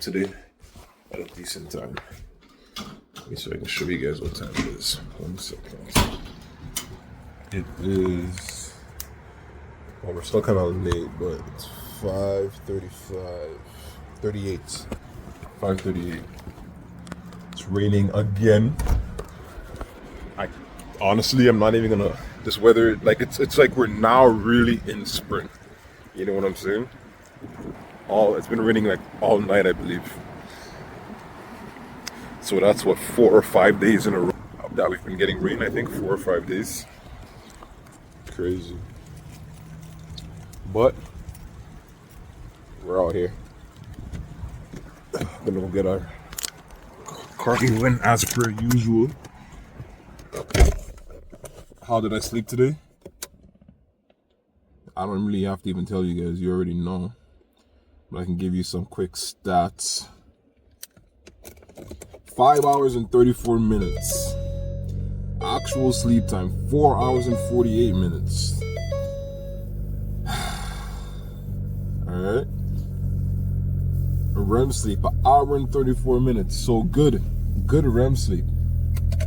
up today at a decent time. Let me so I can show you guys what time it is. 1 second. It is. Well, we're still kind of late, but it's 5:35, 38, 5:38. It's raining again. Honestly, I'm not even gonna. This weather, like it's like we're now really in spring. You know what I'm saying? It's been raining like all night, I believe. So that's what 4 or 5 days in a row that we've been getting rain. I think 4 or 5 days. Crazy. But we're out here. Gonna go get our cardio in as per usual. How did I sleep today? I don't really have to even tell you guys. You already know. But I can give you some quick stats. 5 hours and 34 minutes. Actual sleep time, 4 hours and 48 minutes. Alright. REM sleep, 1 hour and 34 minutes. So good. Good REM sleep.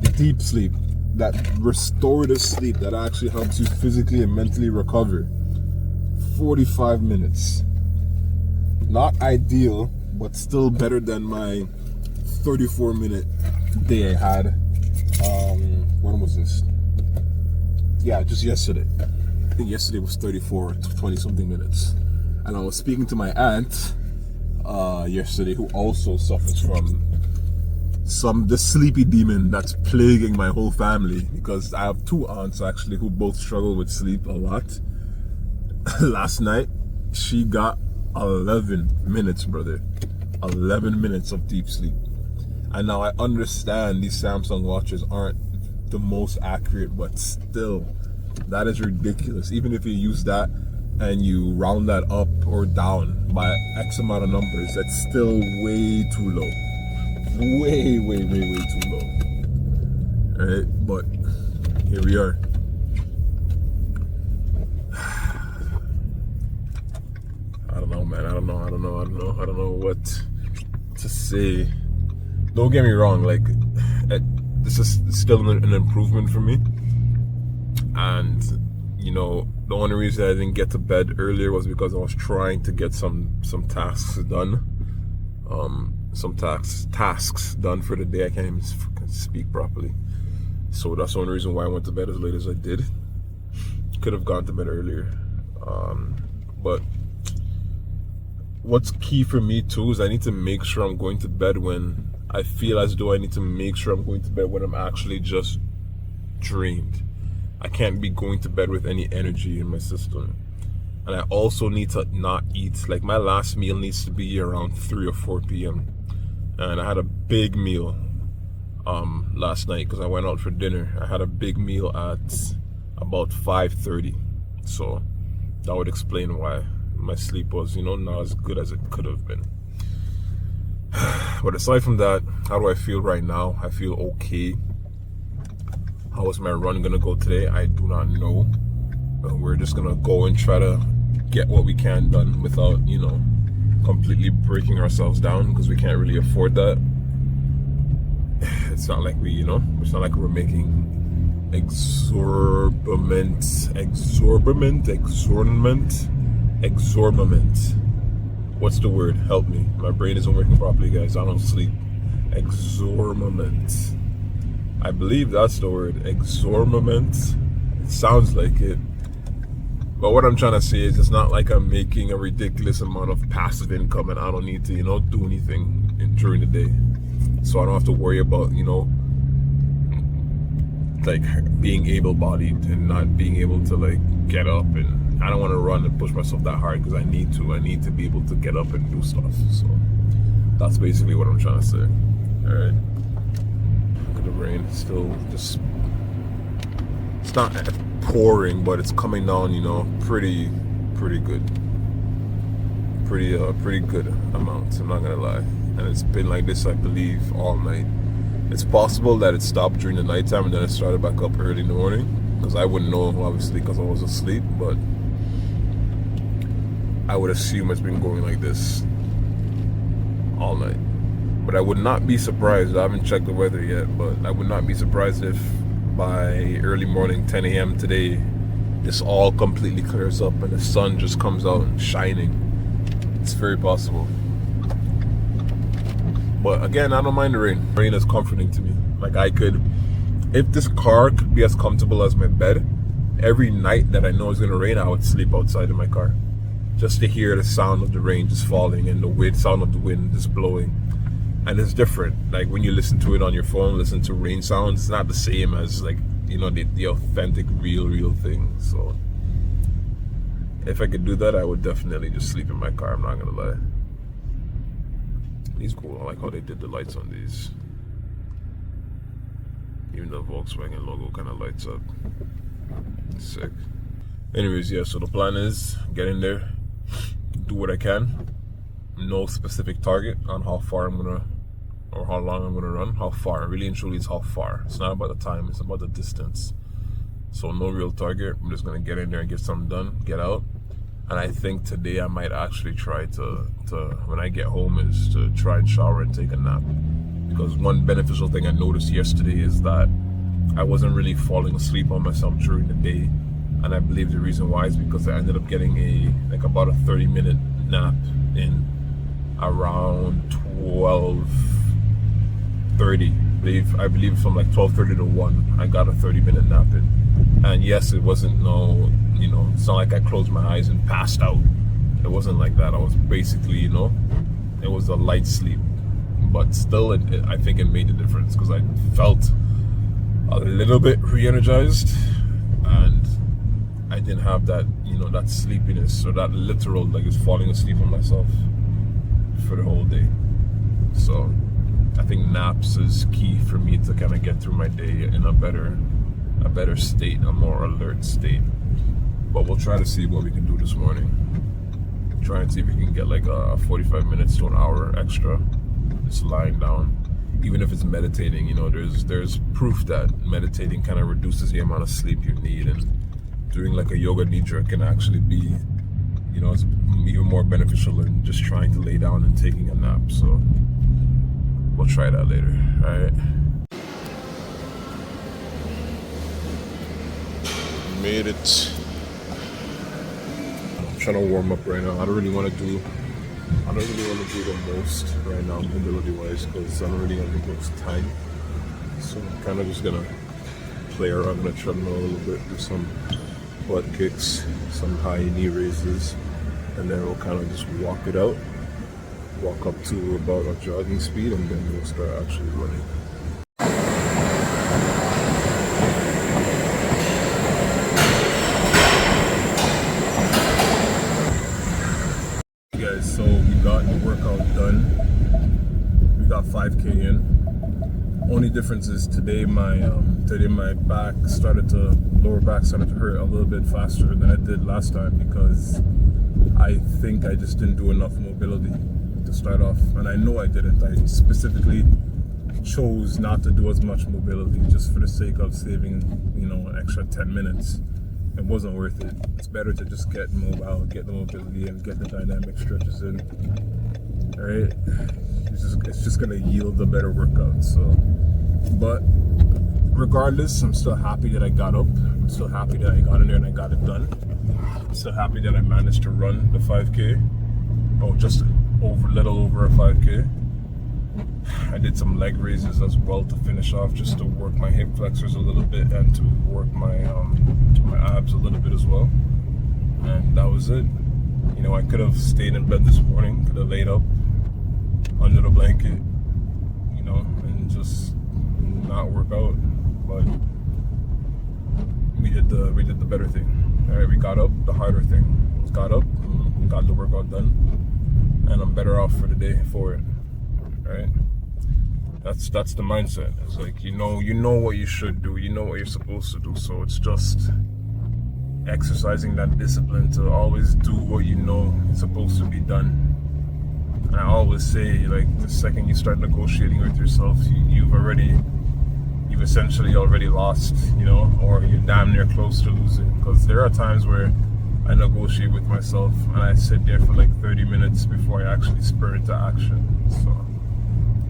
The deep sleep. That restorative sleep that actually helps you physically and mentally recover. 45 minutes. Not ideal, but still better than my 34-minute day I had. When was this? Yeah, just yesterday. I think yesterday was 34, 20 something minutes. And I was speaking to my aunt yesterday, who also suffers from the sleepy demon that's plaguing my whole family, because I have 2 aunts actually who both struggle with sleep a lot. Last night she got 11 minutes, brother. 11 minutes of deep sleep. And now I understand these Samsung watches aren't the most accurate, but still, that is ridiculous. Even if you use that and you round that up or down by X amount of numbers, that's still way too low. Way too low. Alright, but here we are. I don't know, man. I don't know what to say. Don't get me wrong, like, this is still an improvement for me. And, you know, the only reason I didn't get to bed earlier was because I was trying to get some tasks done. Some tasks done for the day. I can't even speak properly. So that's the only reason why I went to bed as late as I did. Could have gone to bed earlier. But what's key for me too is I need to make sure I'm going to bed when I feel as though I need to make sure I'm going to bed when I'm actually just drained. I can't be going to bed with any energy in my system. And I also need to not eat. Like, my last meal needs to be around 3 or 4 p.m. And I had a big meal last night because I went out for dinner. I had a big meal at about 5:30. So that would explain why my sleep was, not as good as it could have been. But aside from that, how do I feel right now? I feel okay. How is my run gonna go today? I do not know. We're just gonna go and try to get what we can done without, completely breaking ourselves down, because we can't really afford that. It's not like it's not like we're making exorbitant. What's the word? Help me. My brain isn't working properly, guys. I don't sleep. Exorbitant. I believe that's the word. Exorbitant. It sounds like it. But what I'm trying to say is, it's not like I'm making a ridiculous amount of passive income and I don't need to, do anything during the day. So I don't have to worry about, like, being able-bodied and not being able to, like, get up. And I don't want to run and push myself that hard because I need to. I need to be able to get up and do stuff. So that's basically what I'm trying to say. All right. Look at the rain. It's still just... It's not pouring, but it's coming down, pretty good. Pretty good amount, I'm not gonna lie. And it's been like this, I believe, all night. It's possible that it stopped during the nighttime and then it started back up early in the morning, because I wouldn't know, obviously, because I was asleep, but I would assume it's been going like this. all night. But I would not be surprised, I haven't checked the weather yet, but I would not be surprised if by early morning 10 a.m. today this all completely clears up and the sun just comes out shining. It's very possible. But again, I don't mind the rain. Rain is comforting to me. Like, I could, if this car could be as comfortable as my bed, every night that I know it's gonna rain, I would sleep outside in my car, just to hear the sound of the rain just falling and the wind, sound of the wind just blowing. And it's different. Like, when you listen to it on your phone, listen to rain sounds, it's not the same as, like, you know, the authentic, real thing. So if I could do that, I would definitely just sleep in my car, I'm not gonna lie. These cool. I like how they did the lights on these. Even the Volkswagen logo kind of lights up. Sick. Anyways, yeah, so the plan is get in there, do what I can. No specific target on how far I'm gonna, or how long I'm gonna run. How far, really and truly, it's how far. It's not about the time, it's about the distance. So no real target. I'm just gonna get in there and get something done, get out. And I think today I might actually try to when I get home, is to try and shower and take a nap. Because one beneficial thing I noticed yesterday is that I wasn't really falling asleep on myself during the day. And I believe the reason why is because I ended up getting about a 30-minute nap in around 12:30. I believe from like 12:30 to 1, I got a 30-minute nap in. And yes, it wasn't it's not like I closed my eyes and passed out. It wasn't like that. I was basically, it was a light sleep. But still, I think it made a difference because I felt a little bit re-energized, and I didn't have that, that sleepiness or that literal, like, it's falling asleep on myself for the whole day. So I think naps is key for me to kind of get through my day in a better state, a more alert state. But we'll try to see what we can do this morning. Try and see if we can get like a 45 minutes to an hour extra just lying down. Even if it's meditating, there's proof that meditating kind of reduces the amount of sleep you need, and doing like a yoga nidra can actually be, it's even more beneficial than just trying to lay down and taking a nap. So we'll try that later. All right. Made it. I'm trying to warm up right now. I don't really want to do the most right now, mobility wise, because I don't really have the most time. So I'm kind of just gonna play around on the treadmill a little bit, do some butt kicks, some high knee raises, and then we'll kind of just walk it out, walk up to about a jogging speed, and then we'll start actually running. So we got the workout done. We got 5K in. Only difference is today my lower back started to hurt a little bit faster than it did last time, because I think I just didn't do enough mobility to start off, and I know I didn't. I specifically chose not to do as much mobility just for the sake of saving, an extra 10 minutes. It wasn't worth it. It's better to just get mobile, get the mobility, and get the dynamic stretches in. All right, it's just gonna yield a better workout. So, but regardless, I'm still happy that I got up. I'm still happy that I got in there and I got it done. I'm still happy that I managed to run the 5K. Oh, just a little over a 5K. I did some leg raises as well to finish off, just to work my hip flexors a little bit and to work my abs a little bit as well. And that was it. I could have stayed in bed this morning, could have laid up under the blanket, and just not work out. But we did the better thing. All right, we got up, the harder thing. Got up, got the workout done, and I'm better off for the day for it. All right. That's the mindset. It's like, you know what you should do, you know what you're supposed to do. So it's just exercising that discipline to always do what you know is supposed to be done. And I always say, like, the second you start negotiating with yourself, you've essentially already lost, or you're damn near close to losing. Because there are times where I negotiate with myself and I sit there for like 30 minutes before I actually spur into action. So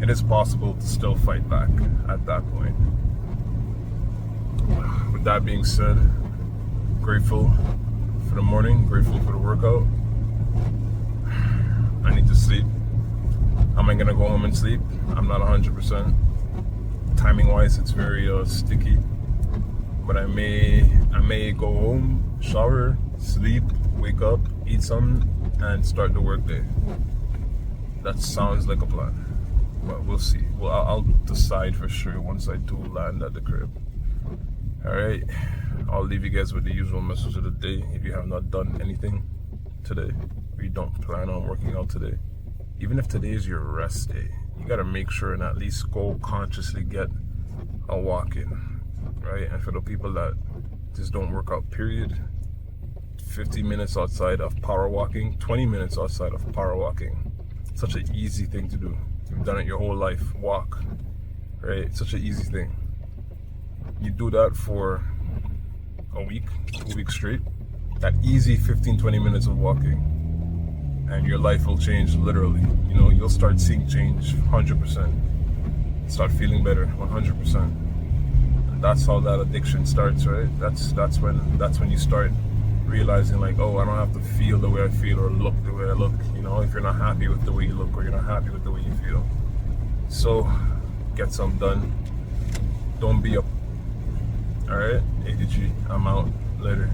it is possible to still fight back at that point. With that being said, grateful for the morning, grateful for the workout. I need to sleep. Am I gonna go home and sleep? I'm not 100%. Timing wise, it's very sticky. But I may go home, shower, sleep, wake up, eat something, and start the workday. That sounds like a plan. But we'll see. Well, I'll decide for sure once I do land at the crib. Alright, I'll leave you guys with the usual message of the day. If you have not done anything today, or you don't plan on working out today, even if today is your rest day, you gotta make sure and at least go consciously get a walk in, right? And for the people that just don't work out, period, 50 minutes outside of power walking, 20 minutes outside of power walking, such an easy thing to do. You've done it your whole life, walk, right? It's such an easy thing. You do that for a week, 2 weeks straight, that easy 15-20 minutes of walking, and your life will change literally. You know, you'll start seeing change 100%. Start feeling better 100%. And that's how that addiction starts, right? That's when you start realizing like, oh, I don't have to feel the way I feel or look the way I look. You know, if you're not happy with the way you look or you're not happy with the way you feel. So get some done. Don't be a Alright, ADG, I'm out. Later.